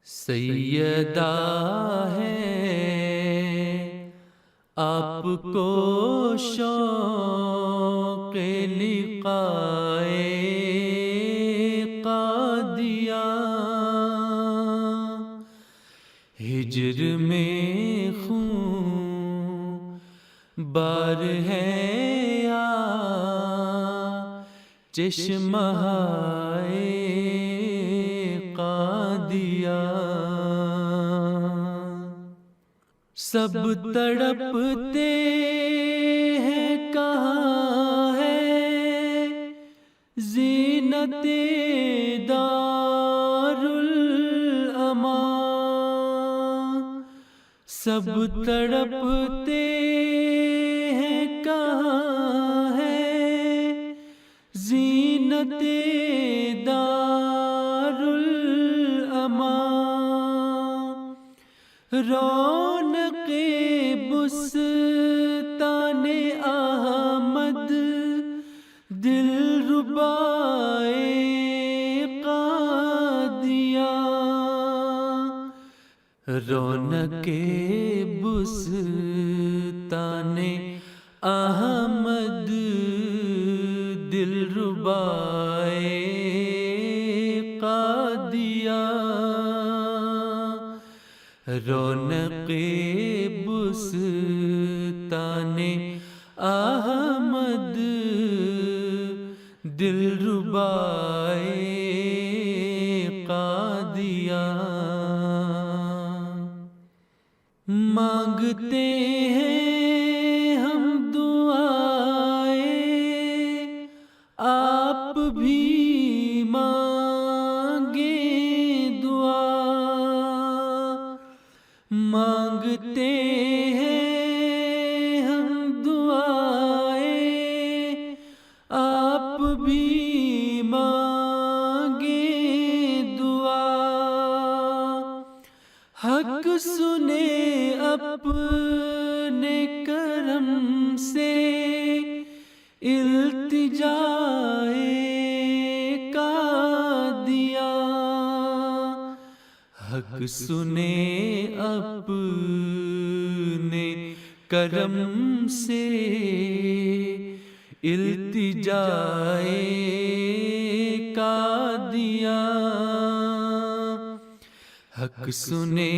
سیدہ ہے آپ کو شوق لقائے قادیہ، ہجر میں خون بار ہے یا چشمہ قادیہ، سب تڑپتے ہیں کہاں ہے زینت دار الامان، سب تڑپتے ہیں کہاں ہے زینت دار الامان، رونق بستان احمد دلربائے قادیہ، رونق بستان احمد دلربائے قادیہ، رونق بستان احمد دلربائے قادیہ، مانگتے ہیں ہم دعائیں آپ بھی مانگیں دعا، مانگتے ہیں ہم دعائیں آپ بھی مانگیں دعا، حق سنے اپنے کرم سے التجائے قادیہ، حق سنے اپنے کرم سے التجائے قادیہ، حق سنے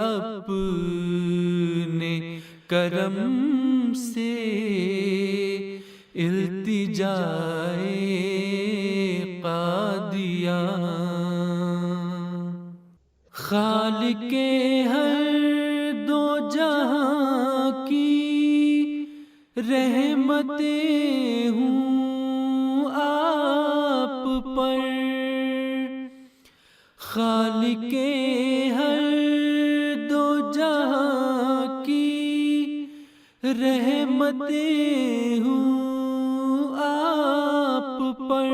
اپنے کرم سے التجائے قادیہ، خالق ہر دو جہاں کی رحمتیں ہوں آپ پر، خالق ہر دو جہاں کی رحمتیں ہوں آپ پر،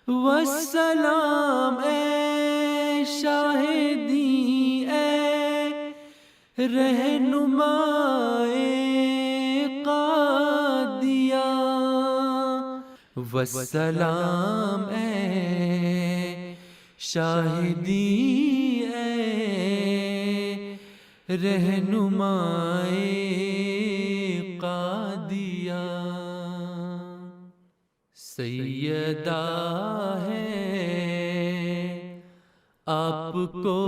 والسلام اے شاہدی اے رہنمائے قادیہ، والسلام اے شاہدی اے رہنمائے قادیہ، سیدہ ہے آپ کو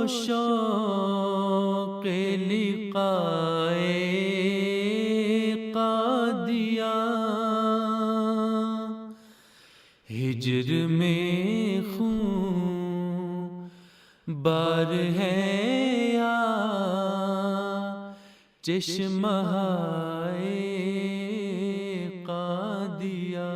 شوق لقائے قادیہ، ہجر میں خون بار ہے یا چشمہ قادیہ۔